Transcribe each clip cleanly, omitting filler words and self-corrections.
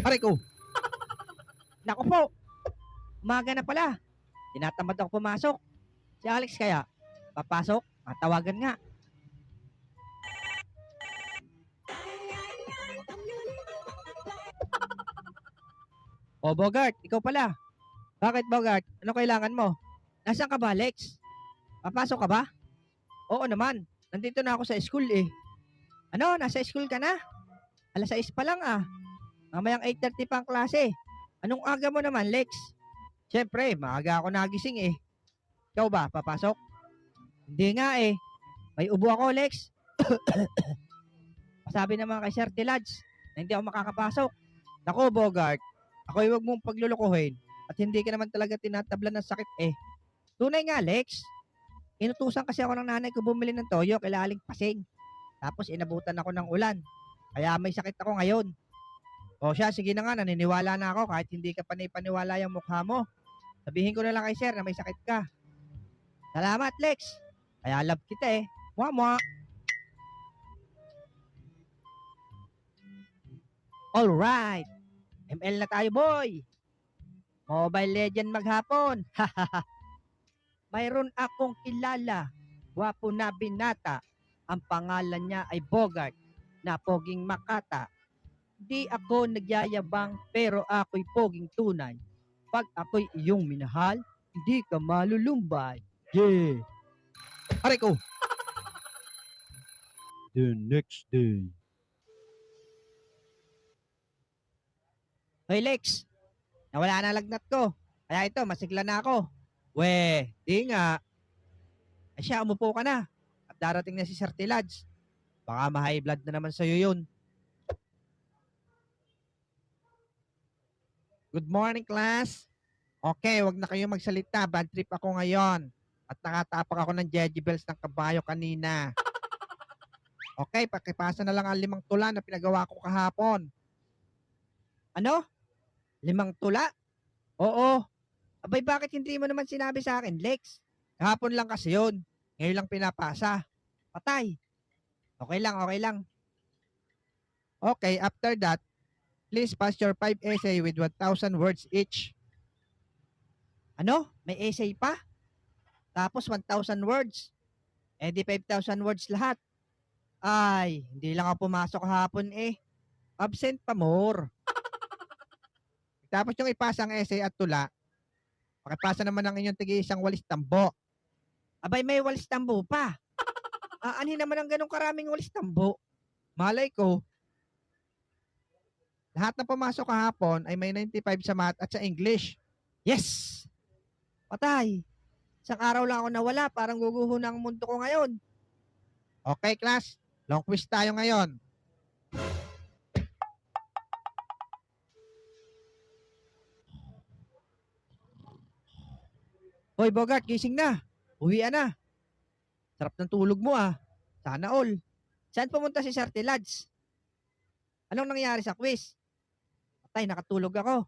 Aray ko! Naku po! Umaga na pala. Tinatamad ako pumasok. Si Alex kaya, papasok, matawagan nga. O Bogart, ikaw pala. Bakit Bogart? Ano kailangan mo? Nasaan ka ba Alex? Papasok ka ba? Oo naman. Nandito na ako sa school eh. Ano? Nasa school ka na? Alas 6 pa lang ah. Mamayang 8:30 pa ang klase. Anong aga mo naman Lex? Siyempre, maaga ako nagising eh. Ikaw ba, papasok? Hindi nga eh. May ubo ako Lex. Pasabi naman kay Sir Tilads na hindi ako makakapasok. Nako Bogart, ako ay huwag mong paglulukuhin at hindi ka naman talaga tinatablan ng sakit eh. Tunay nga Lex, inutusan kasi ako ng nanay ko bumili ng toyo kay Aling Pasing. Tapos inabutan ako ng ulan. Kaya may sakit ako ngayon. O siya, sige na nga, naniniwala na ako kahit hindi ka panipaniwala yung mukha mo. Sabihin ko na lang kay sir na may sakit ka. Salamat Lex. Kaya love kita eh. Mwa mwa. Alright. ML na tayo boy. Mobile Legend maghapon. Mayroon akong kilala. Gwapo na binata. Ang pangalan niya ay Bogart na poging Makata. Di ako nagyayabang pero ako'y poging tunay. Pag ako'y iyong minahal, hindi ka malulumbay. Yeah. Aray ko. The next day. Hoy Lex, nawala na lagnat ko. Kaya ito, masigla na ako. We, di nga. Ay siya, umupo ka na. At darating na si Sir Tilads. Baka ma-high blood na naman sa'yo yun. Good morning, class. Okay, wag na kayo magsalita. Bad trip ako ngayon. At nakatapak ako ng jeje bells ng kabayo kanina. Okay, pakipasa na lang ang 5 tula na pinagawa ko kahapon. Ano? 5 tula? Oo. Abay, bakit hindi mo naman sinabi sa akin, Lex? Kahapon lang kasi yun. Ngayon lang pinapasa. Patay. Okay lang, okay lang. Okay, after that, please pass your 5 essay with 1,000 words each. Ano? May essay pa? Tapos 1,000 words. Eh di 5,000 words lahat. Ay, hindi lang ako pumasok kahapon eh. Absent pa more. Tapos yung ipasa ang essay at tula, pakipasa naman ang inyong tigi-isang walis tambo. Abay, may walis tambo pa. Aanhin naman ang ganong karaming walis tambo. Malay ko, lahat na pumasok kahapon ay may 95 sa math at sa English. Yes! Patay. Isang araw lang ako nawala, parang guguho na ang mundo ko ngayon. Okay, class. Long quiz tayo ngayon. Hoy, Bogart, gising na. Uwian na. Sarap ng tulog mo ah. Sana all. Saan pumunta si Sir Tilads? Anong nangyari sa quiz? Patay, nakatulog ako.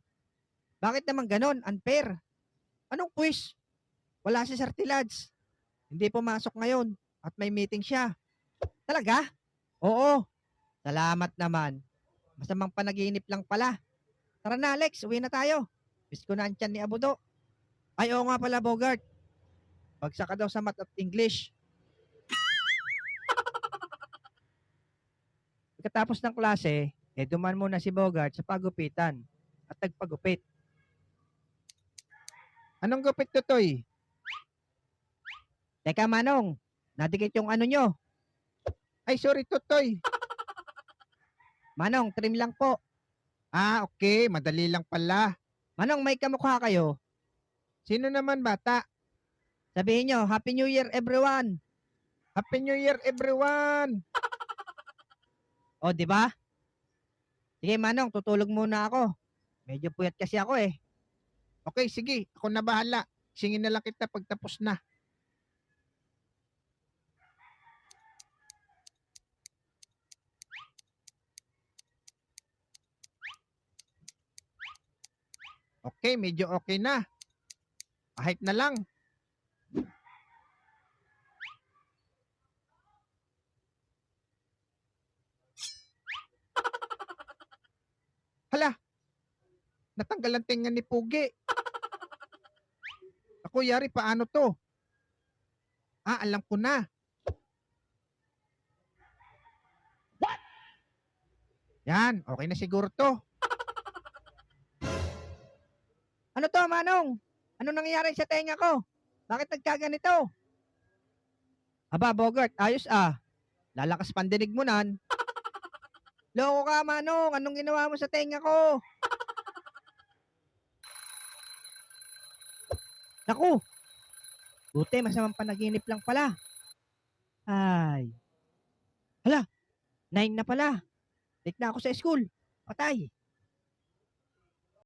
Bakit naman ganon? Unfair. Anong quiz? Wala si Sir Tilads. Hindi pumasok ngayon at may meeting siya. Talaga? Oo. Salamat naman. Masamang panaginip lang pala. Tara na Alex, uwi na tayo. Miss ko na ang tiyan ni Abudo. Ay oo nga pala Bogart. Bagsak ka daw sa math at English. Pagkatapos ng klase, duman muna si Bogart sa pagupitan at nagpagupit. Anong gupit to, Toy? Teka Manong, nadikit yung ano nyo. Ay sorry Totoy. Manong, trim lang po. Ah, okay, madali lang pala. Manong, may kamukha kayo. Sino naman bata? Sabihin nyo, Happy New Year everyone. Happy New Year everyone. O, di ba? Sige Manong, tutulog muna ako. Medyo puyat kasi ako eh. Okay, sige. Ako na bahala. Singin na lang kita pagtapos na. Okay, medyo okay na. Kahit na lang. Hala, natanggal ang tenga ni Pugi. Ako, yari, paano to? Alam ko na. What? Yan, okay na siguro to. Ano to, Manong? Ano nangyayari sa tenga ko? Bakit nagkaganito? Aba, Bogart, ayos ah. Lalakas pandinig mo nan. Loko ka, Manong. Anong ginawa mo sa tenga ko? Naku, buti masamang panaginip lang pala. Ay. Hala, 9 na pala. Late na ako sa school. Patay.